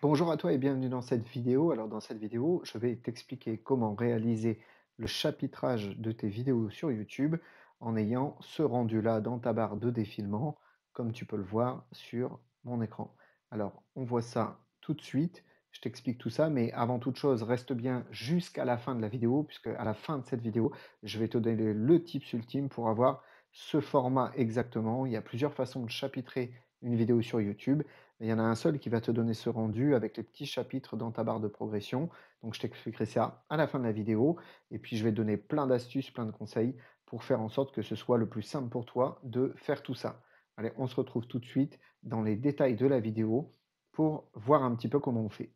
Bonjour à toi et bienvenue dans cette vidéo. Alors dans cette vidéo, je vais t'expliquer comment réaliser le chapitrage de tes vidéos sur YouTube en ayant ce rendu-là dans ta barre de défilement, comme tu peux le voir sur mon écran. Alors on voit ça tout de suite, je t'explique tout ça, mais avant toute chose, reste bien jusqu'à la fin de la vidéo, puisque à la fin de cette vidéo, je vais te donner le tips ultime pour avoir ce format exactement. Il y a plusieurs façons de chapitrer une vidéo sur YouTube. Il y en a un seul qui va te donner ce rendu avec les petits chapitres dans ta barre de progression. Donc je t'expliquerai ça à la fin de la vidéo. Et puis je vais te donner plein d'astuces, plein de conseils pour faire en sorte que ce soit le plus simple pour toi de faire tout ça. Allez, on se retrouve tout de suite dans les détails de la vidéo pour voir un petit peu comment on fait.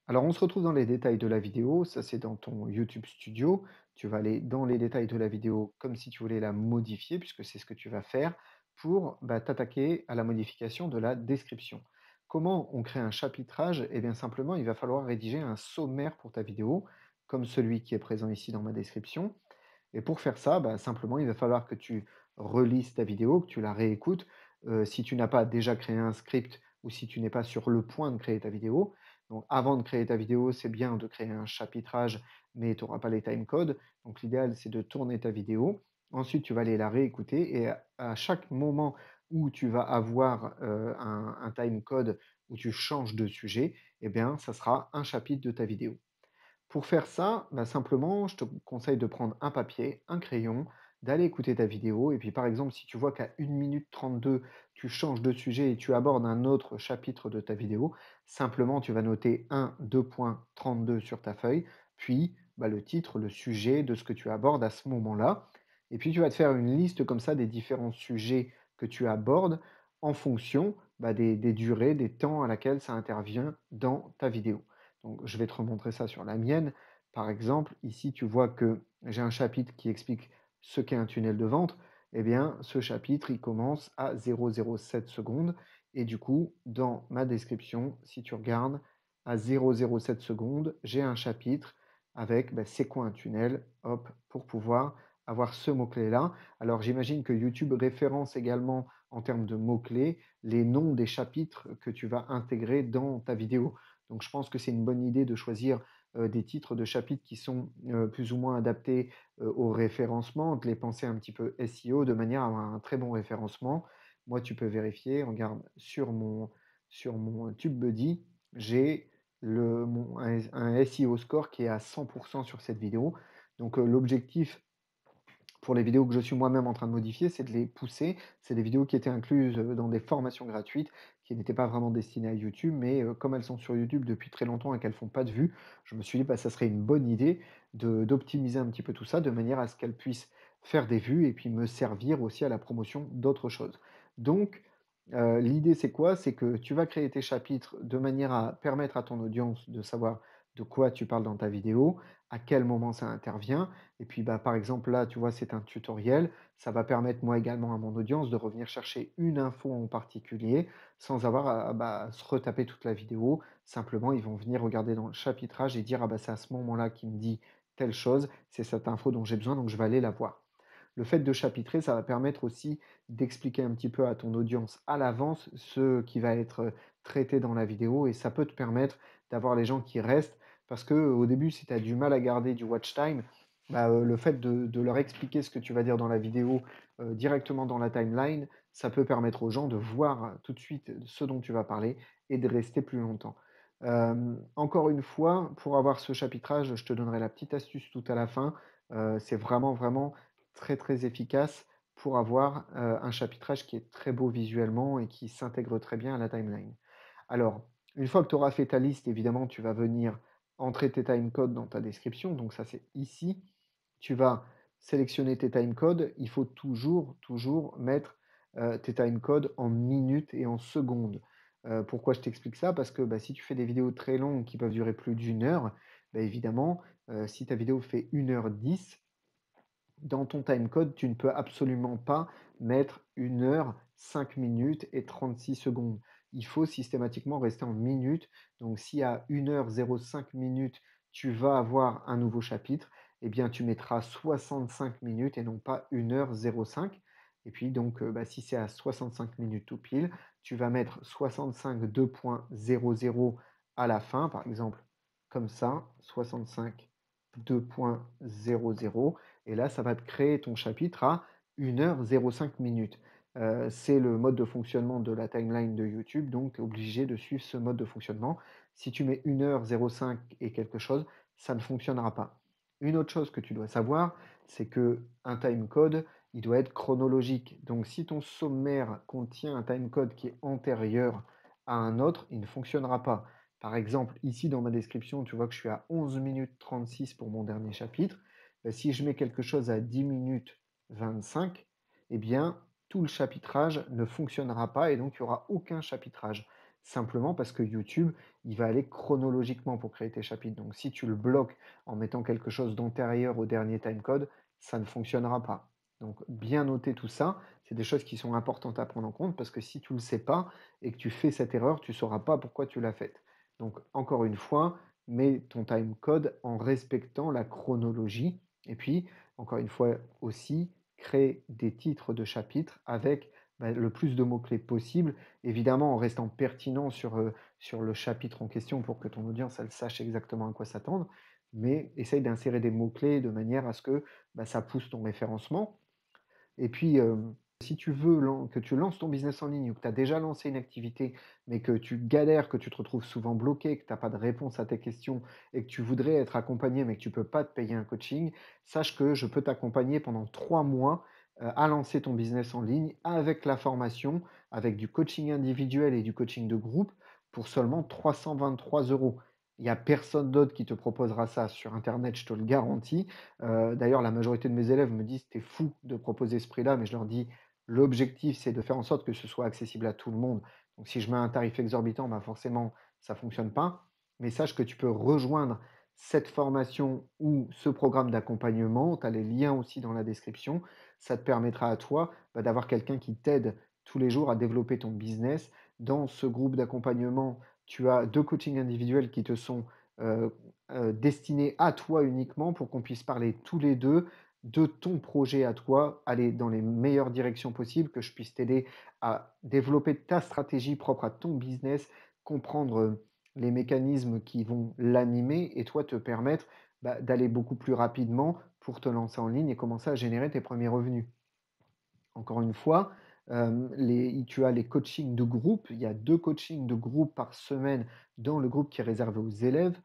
Alors on se retrouve dans les détails de la vidéo, ça c'est dans ton YouTube Studio. Tu vas aller dans les détails de la vidéo comme si tu voulais la modifier, puisque c'est ce que tu vas faire pour t'attaquer à la modification de la description. Comment on crée un chapitrage? Eh bien simplement, il va falloir rédiger un sommaire pour ta vidéo, comme celui qui est présent ici dans ma description. Et pour faire ça, simplement, il va falloir que tu relises ta vidéo, que tu la réécoutes. Si tu n'as pas déjà créé un script ou si tu n'es pas sur le point de créer ta vidéo. Donc avant de créer ta vidéo, c'est bien de créer un chapitrage, mais tu n'auras pas les timecodes. Donc l'idéal, c'est de tourner ta vidéo. Ensuite, tu vas aller la réécouter et à chaque moment où tu vas avoir un timecode où tu changes de sujet, eh bien, ça sera un chapitre de ta vidéo. Pour faire ça, simplement, je te conseille de prendre un papier, un crayon, d'aller écouter ta vidéo. Et puis, par exemple, si tu vois qu'à 1 minute 32, tu changes de sujet et tu abordes un autre chapitre de ta vidéo, simplement, tu vas noter 1, 2.32 sur ta feuille, puis le titre, le sujet de ce que tu abordes à ce moment-là. Et puis, tu vas te faire une liste comme ça des différents sujets que tu abordes en fonction des durées, des temps à laquelle ça intervient dans ta vidéo. Donc, je vais te remontrer ça sur la mienne. Par exemple, ici, tu vois que j'ai un chapitre qui explique ce qu'est un tunnel de vente. Eh bien, ce chapitre, il commence à 0,07 secondes. Et du coup, dans ma description, si tu regardes, à 0,07 secondes, j'ai un chapitre avec c'est quoi un tunnel, hop, pour pouvoir avoir ce mot-clé-là. Alors, j'imagine que YouTube référence également en termes de mots-clés les noms des chapitres que tu vas intégrer dans ta vidéo. Donc je pense que c'est une bonne idée de choisir, des titres de chapitres qui sont, plus ou moins adaptés, au référencement, de les penser un petit peu SEO de manière à avoir un très bon référencement. Moi, tu peux vérifier, regarde sur mon TubeBuddy, j'ai un SEO score qui est à 100 sur cette vidéo. Donc, l'objectif pour les vidéos que je suis moi-même en train de modifier, c'est de les pousser. C'est des vidéos qui étaient incluses, dans des formations gratuites, qui n'étaient pas vraiment destinées à YouTube, mais comme elles sont sur YouTube depuis très longtemps et qu'elles font pas de vues, je me suis dit: Ça serait une bonne idée de d'optimiser un petit peu tout ça, de manière à ce qu'elles puissent faire des vues et puis me servir aussi à la promotion d'autres choses. Donc, l'idée c'est quoi? C'est que tu vas créer tes chapitres de manière à permettre à ton audience de savoir de quoi tu parles dans ta vidéo, à quel moment ça intervient et puis, par exemple, là, tu vois, c'est un tutoriel. Ça va permettre, moi également, à mon audience de revenir chercher une info en particulier sans avoir à se retaper toute la vidéo. Simplement, ils vont venir regarder dans le chapitrage et dire: «Ah c'est à ce moment-là qu'il me dit telle chose, c'est cette info dont j'ai besoin, donc je vais aller la voir». Le fait de chapitrer, ça va permettre aussi d'expliquer un petit peu à ton audience à l'avance ce qui va être, traité dans la vidéo et ça peut te permettre d'avoir les gens qui restent parce qu'au début, si tu as du mal à garder du watch time, le fait de leur expliquer ce que tu vas dire dans la vidéo, directement dans la timeline, ça peut permettre aux gens de voir tout de suite ce dont tu vas parler et de rester plus longtemps. Encore une fois, pour avoir ce chapitrage, je te donnerai la petite astuce tout à la fin. C'est vraiment, vraiment très, très efficace pour avoir, un chapitrage qui est très beau visuellement et qui s'intègre très bien à la timeline. Alors, une fois que tu auras fait ta liste, évidemment, tu vas venir entrer tes timecodes dans ta description. Donc ça, c'est ici. Tu vas sélectionner tes timecodes. Il faut toujours, toujours mettre, tes timecodes en minutes et en secondes. Pourquoi je t'explique ça? Parce que, si tu fais des vidéos très longues qui peuvent durer plus d'une heure, évidemment, si ta vidéo fait 1 h 10, dans ton timecode, tu ne peux absolument pas mettre 1 h 5 minutes et 36 secondes. Il faut systématiquement rester en minutes. Donc, si à 1 h 05 minutes, tu vas avoir un nouveau chapitre, eh bien, tu mettras 65 minutes et non pas 1 h 05. Et puis, donc, si c'est à 65 minutes tout pile, tu vas mettre 65 2.00 à la fin, par exemple, comme ça, 65 2.00 et là, ça va te créer ton chapitre à 1 h 05 minutes. C'est le mode de fonctionnement de la timeline de YouTube, donc tu es obligé de suivre ce mode de fonctionnement. Si tu mets 1 h 05 et quelque chose, ça ne fonctionnera pas. Une autre chose que tu dois savoir, c'est qu'un timecode, il doit être chronologique. Donc si ton sommaire contient un timecode qui est antérieur à un autre, il ne fonctionnera pas. Par exemple, ici dans ma description, tu vois que je suis à 11 minutes 36 pour mon dernier chapitre. Bah, si je mets quelque chose à 10 minutes 25, eh bien, tout le chapitrage ne fonctionnera pas et donc il n'y aura aucun chapitrage. Simplement parce que YouTube, il va aller chronologiquement pour créer tes chapitres. Donc si tu le bloques en mettant quelque chose d'antérieur au dernier timecode, ça ne fonctionnera pas. Donc bien noter tout ça, c'est des choses qui sont importantes à prendre en compte parce que si tu ne le sais pas et que tu fais cette erreur, tu ne sauras pas pourquoi tu l'as faite. Donc, encore une fois, mets ton timecode en respectant la chronologie. Et puis, encore une fois aussi, crée des titres de chapitres avec le plus de mots-clés possible, évidemment en restant pertinent sur le chapitre en question pour que ton audience elle sache exactement à quoi s'attendre, mais essaye d'insérer des mots-clés de manière à ce que ça pousse ton référencement. Et puis, si tu veux que tu lances ton business en ligne ou que tu as déjà lancé une activité, mais que tu galères, que tu te retrouves souvent bloqué, que tu as pas de réponse à tes questions et que tu voudrais être accompagné, mais que tu peux pas te payer un coaching, sache que je peux t'accompagner pendant 3 mois, à lancer ton business en ligne avec la formation, avec du coaching individuel et du coaching de groupe pour seulement 323 €. Il y a personne d'autre qui te proposera ça sur internet, je te le garantis. D'ailleurs, la majorité de mes élèves me disent: «Tu fou de proposer ce prix-là», mais je leur dis: «L'objectif, c'est de faire en sorte que ce soit accessible à tout le monde». Donc si je mets un tarif exorbitant, forcément, ça ne fonctionne pas. Mais sache que tu peux rejoindre cette formation ou ce programme d'accompagnement. Tu as les liens aussi dans la description. Ça te permettra à toi, d'avoir quelqu'un qui t'aide tous les jours à développer ton business. Dans ce groupe d'accompagnement, tu as 2 coachings individuels qui te sont, heu destinés à toi uniquement pour qu'on puisse parler tous les 2 de ton projet à toi, aller dans les meilleures directions possibles, que je puisse t'aider à développer ta stratégie propre à ton business, comprendre, les mécanismes qui vont l'animer et toi te permettre, d'aller beaucoup plus rapidement pour te lancer en ligne et commencer à générer tes premiers revenus. Encore une fois, tu as les coachings de groupe. Il y a 2 coachings de groupe par semaine dans le groupe qui est réservé aux élèves.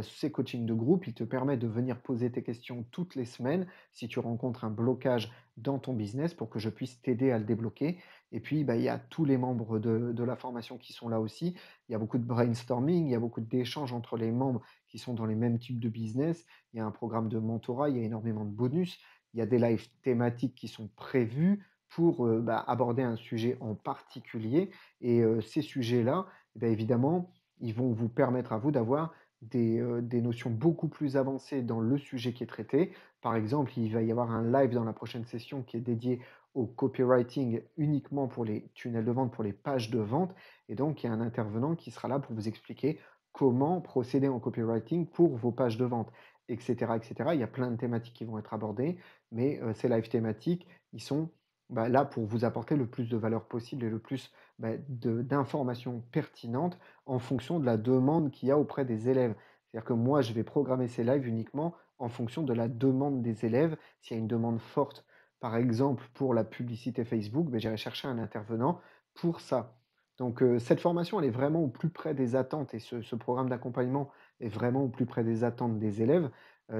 Ces coachings de groupe, ils te permettent de venir poser tes questions toutes les semaines si tu rencontres un blocage dans ton business pour que je puisse t'aider à le débloquer. Et puis, il y a tous les membres de la formation qui sont là aussi. Il y a beaucoup de brainstorming, il y a beaucoup d'échanges entre les membres qui sont dans les mêmes types de business. Il y a un programme de mentorat, il y a énormément de bonus. Il y a des lives thématiques qui sont prévus pour, aborder un sujet en particulier et ces sujets-là, évidemment, ils vont vous permettre à vous d'avoir des notions beaucoup plus avancées dans le sujet qui est traité. Par exemple, il va y avoir un live dans la prochaine session qui est dédié au copywriting uniquement pour les tunnels de vente, pour les pages de vente et donc il y a un intervenant qui sera là pour vous expliquer comment procéder en copywriting pour vos pages de vente et cetera et cetera. Il y a plein de thématiques qui vont être abordées, mais ces lives thématiques, ils sont là, pour vous apporter le plus de valeur possible et le plus, d'informations pertinentes en fonction de la demande qu'il y a auprès des élèves. C'est-à-dire que moi, je vais programmer ces lives uniquement en fonction de la demande des élèves. S'il y a une demande forte, par exemple, pour la publicité Facebook, j'irai chercher un intervenant pour ça. Donc, cette formation, elle est vraiment au plus près des attentes et ce programme d'accompagnement est vraiment au plus près des attentes des élèves.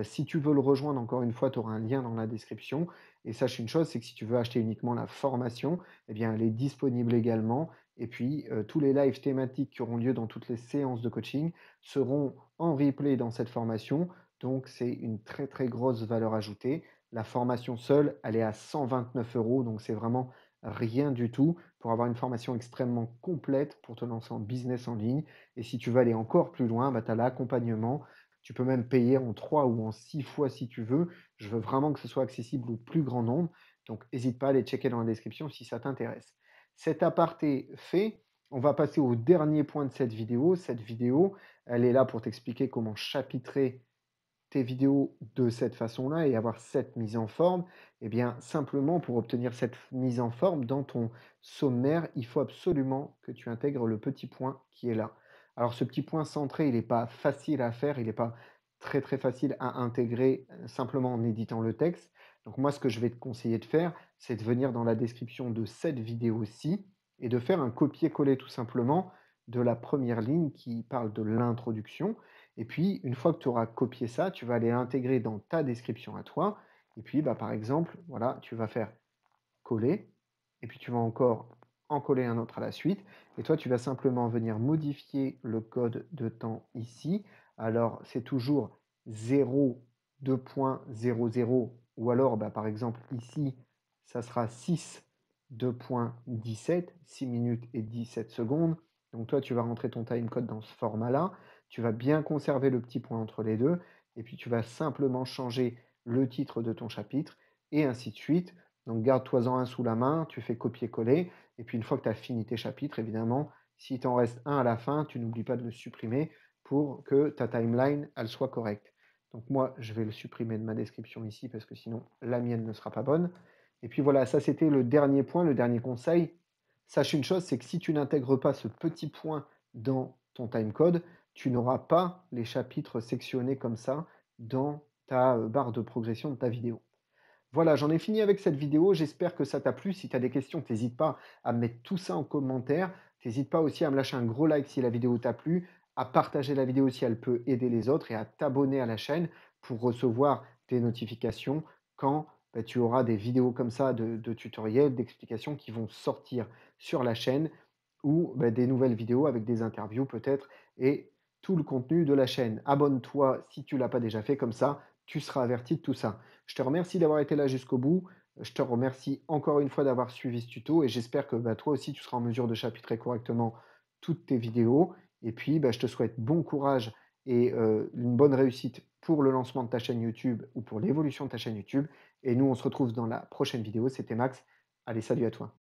Si tu veux le rejoindre, encore une fois, tu auras un lien dans la description. Et sache une chose, c'est que si tu veux acheter uniquement la formation, eh bien, elle est disponible également. Et puis, tous les lives thématiques qui auront lieu dans toutes les séances de coaching seront en replay dans cette formation. Donc, c'est une très, très grosse valeur ajoutée. La formation seule, elle est à 129 €. Donc, c'est vraiment rien du tout pour avoir une formation extrêmement complète pour te lancer en business en ligne. Et si tu veux aller encore plus loin, tu as l'accompagnement. Tu peux même payer en 3 ou en 6 fois si tu veux. Je veux vraiment que ce soit accessible au plus grand nombre. Donc, n'hésite pas à aller checker dans la description si ça t'intéresse. Cet aparté fait, on va passer au dernier point de cette vidéo. Cette vidéo, elle est là pour t'expliquer comment chapitrer tes vidéos de cette façon-là et avoir cette mise en forme. Eh bien, simplement pour obtenir cette mise en forme dans ton sommaire, il faut absolument que tu intègres le petit point qui est là. Alors ce petit point centré, il n'est pas facile à faire, il n'est pas très, très facile à intégrer, simplement en éditant le texte. Donc moi, ce que je vais te conseiller de faire, c'est de venir dans la description de cette vidéo-ci et de faire un copier-coller tout simplement de la première ligne qui parle de l'introduction. Et puis, une fois que tu auras copié ça, tu vas aller intégrer dans ta description à toi. Et puis, bah, par exemple, voilà, tu vas faire coller, et puis tu vas encore en coller un autre à la suite. Et toi, tu vas simplement venir modifier le code de temps ici. Alors, c'est toujours 0,2.00 ou alors, bah, par exemple, ici, ça sera 6,2.17, 6 minutes et 17 secondes. Donc toi, tu vas rentrer ton timecode dans ce format-là. Tu vas bien conserver le petit point entre les deux. Et puis, tu vas simplement changer le titre de ton chapitre et ainsi de suite. Donc garde-toi-en un sous la main, tu fais copier-coller, et puis une fois que tu as fini tes chapitres, évidemment, s'il t'en reste un à la fin, tu n'oublies pas de le supprimer pour que ta timeline, elle soit correcte. Donc moi, je vais le supprimer de ma description ici parce que sinon la mienne ne sera pas bonne. Et puis voilà, ça c'était le dernier point, le dernier conseil. Sache une chose, c'est que si tu n'intègres pas ce petit point dans ton timecode, tu n'auras pas les chapitres sectionnés comme ça dans ta barre de progression de ta vidéo. Voilà, j'en ai fini avec cette vidéo. J'espère que ça t'a plu. Si tu as des questions, n'hésite pas à mettre tout ça en commentaire. N'hésite pas aussi à me lâcher un gros like si la vidéo t'a plu, à partager la vidéo si elle peut aider les autres et à t'abonner à la chaîne pour recevoir des notifications quand bah, tu auras des vidéos comme ça de tutoriels, d'explications qui vont sortir sur la chaîne ou bah, des nouvelles vidéos avec des interviews peut-être et tout le contenu de la chaîne. Abonne-toi si tu ne l'as pas déjà fait, comme ça tu seras averti de tout ça. Je te remercie d'avoir été là jusqu'au bout. Je te remercie encore une fois d'avoir suivi ce tuto et j'espère que bah, toi aussi tu seras en mesure de chapitrer correctement toutes tes vidéos. Et puis bah, je te souhaite bon courage et une bonne réussite pour le lancement de ta chaîne YouTube ou pour l'évolution de ta chaîne YouTube. Et nous, on se retrouve dans la prochaine vidéo. C'était Max. Allez, salut à toi.